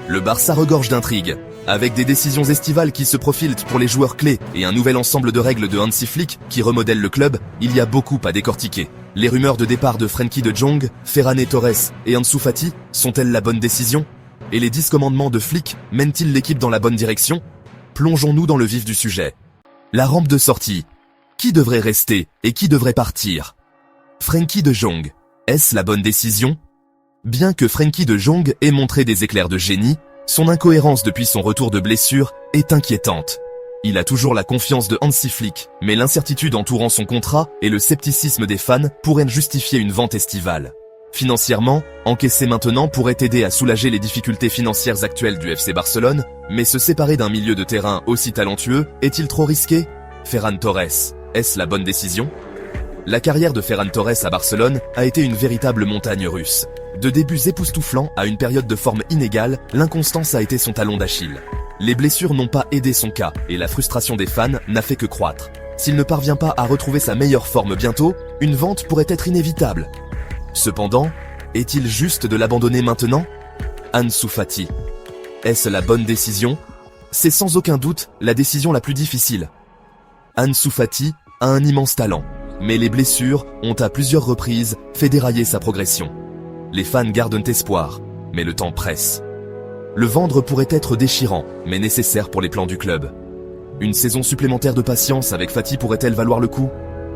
Le Barça regorge d'intrigues. Avec des décisions estivales qui se profilent pour les joueurs clés et un nouvel ensemble de règles de Hansi Flick qui remodèle le club, il y a beaucoup à décortiquer. Les rumeurs de départ de Frenkie de Jong, Ferran Torres et Ansu Fati sont-elles la bonne décision? Et les 10 commandements de Flick mènent-ils l'équipe dans la bonne direction? Plongeons-nous dans le vif du sujet. La rampe de sortie. Qui devrait rester et qui devrait partir? Frenkie de Jong. Est-ce la bonne décision? Bien que Frenkie de Jong ait montré des éclairs de génie, son incohérence depuis son retour de blessure est inquiétante. Il a toujours la confiance de Hansi Flick, mais l'incertitude entourant son contrat et le scepticisme des fans pourraient justifier une vente estivale. Financièrement, encaisser maintenant pourrait aider à soulager les difficultés financières actuelles du FC Barcelone, mais se séparer d'un milieu de terrain aussi talentueux est-il trop risqué? Ferran Torres, est-ce la bonne décision? La carrière de Ferran Torres à Barcelone a été une véritable montagne russe. De débuts époustouflants à une période de forme inégale, l'inconstance a été son talon d'Achille. Les blessures n'ont pas aidé son cas et la frustration des fans n'a fait que croître. S'il ne parvient pas à retrouver sa meilleure forme bientôt, une vente pourrait être inévitable. Cependant, est-il juste de l'abandonner maintenant? Ansu Fati. Est-ce la bonne décision? C'est sans aucun doute la décision la plus difficile. Ansu Fati a un immense talent, mais les blessures ont à plusieurs reprises fait dérailler sa progression. Les fans gardent espoir, mais le temps presse. Le vendre pourrait être déchirant, mais nécessaire pour les plans du club. Une saison supplémentaire de patience avec Fati pourrait-elle valoir le coup?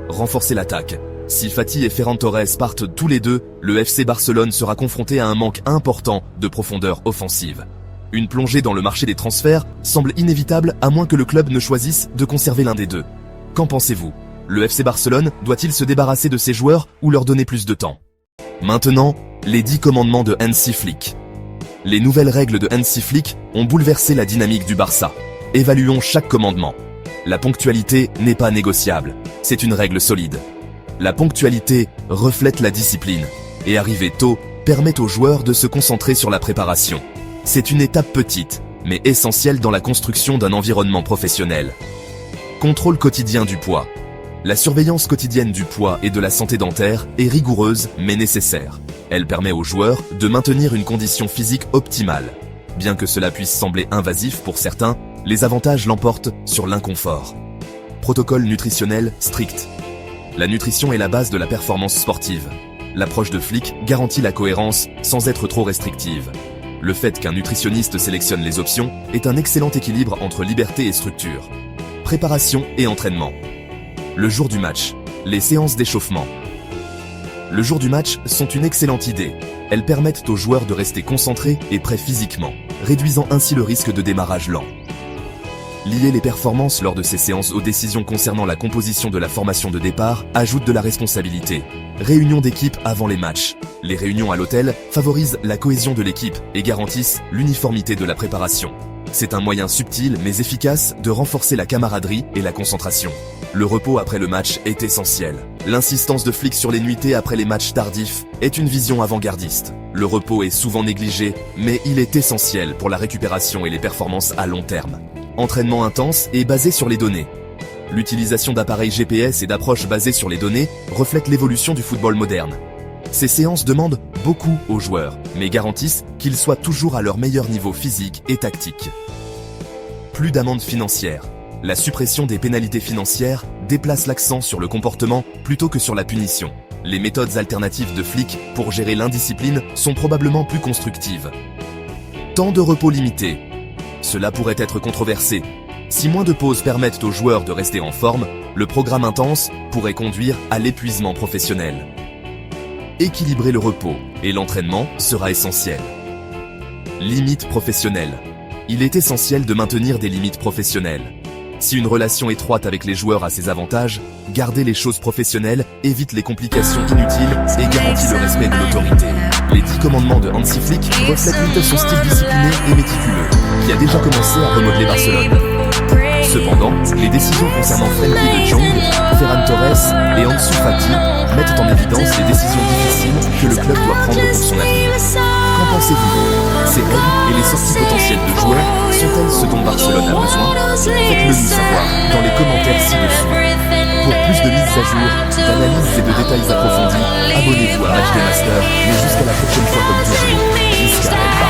Renforcer l'attaque. Si Fati et Ferran Torres partent tous les deux, le FC Barcelone sera confronté à un manque important de profondeur offensive. Une plongée dans le marché des transferts semble inévitable à moins que le club ne choisisse de conserver l'un des deux. Qu'en pensez-vous? Le FC Barcelone doit-il se débarrasser de ses joueurs ou leur donner plus de temps? Maintenant, les 10 commandements de Hansi Flick. Les nouvelles règles de Hansi Flick ont bouleversé la dynamique du Barça. Évaluons chaque commandement. La ponctualité n'est pas négociable, c'est une règle solide. La ponctualité reflète la discipline, et arriver tôt permet aux joueurs de se concentrer sur la préparation. C'est une étape petite, mais essentielle dans la construction d'un environnement professionnel. Contrôle quotidien du poids. La surveillance quotidienne du poids et de la santé dentaire est rigoureuse mais nécessaire. Elle permet aux joueurs de maintenir une condition physique optimale. Bien que cela puisse sembler invasif pour certains, les avantages l'emportent sur l'inconfort. Protocole nutritionnel strict. La nutrition est la base de la performance sportive. L'approche de Flick garantit la cohérence sans être trop restrictive. Le fait qu'un nutritionniste sélectionne les options est un excellent équilibre entre liberté et structure. Préparation et entraînement. Le jour du match, les séances d'échauffement. Le jour du match sont une excellente idée. Elles permettent aux joueurs de rester concentrés et prêts physiquement, réduisant ainsi le risque de démarrage lent. Lier les performances lors de ces séances aux décisions concernant la composition de la formation de départ ajoute de la responsabilité. Réunion d'équipe avant les matchs. Les réunions à l'hôtel favorisent la cohésion de l'équipe et garantissent l'uniformité de la préparation. C'est un moyen subtil mais efficace de renforcer la camaraderie et la concentration. Le repos après le match est essentiel. L'insistance de Flick sur les nuitées après les matchs tardifs est une vision avant-gardiste. Le repos est souvent négligé, mais il est essentiel pour la récupération et les performances à long terme. Entraînement intense et basé sur les données. L'utilisation d'appareils GPS et d'approches basées sur les données reflète l'évolution du football moderne. Ces séances demandent beaucoup aux joueurs, mais garantissent qu'ils soient toujours à leur meilleur niveau physique et tactique. Plus d'amendes financières. La suppression des pénalités financières déplace l'accent sur le comportement plutôt que sur la punition. Les méthodes alternatives de Flick pour gérer l'indiscipline sont probablement plus constructives. Temps de repos limité. Cela pourrait être controversé. Si moins de pauses permettent aux joueurs de rester en forme, le programme intense pourrait conduire à l'épuisement professionnel. Équilibrer le repos et l'entraînement sera essentiel. Limites professionnelles. Il est essentiel de maintenir des limites professionnelles. Si une relation étroite avec les joueurs a ses avantages, garder les choses professionnelles évite les complications inutiles et garantit le respect de l'autorité. Les 10 commandements de Hansi Flick reflètent son style discipliné et méticuleux, qui a déjà commencé à remodeler Barcelone. Cependant, les décisions concernant Frenkie de Jong, Ferran Torres et Ansu Fati mettent en évidence les décisions difficiles que le club doit prendre pour son avenir. Qu'en pensez-vous? Ces règles et les sorties potentielles de joueurs sont-elles ce dont Barcelone a besoin? Faites-le nous savoir dans les commentaires ci-dessous. Pour plus de mises à jour, d'analyses et de détails approfondis, abonnez-vous à HD Master, mais jusqu'à la prochaine fois comme toujours, Isca.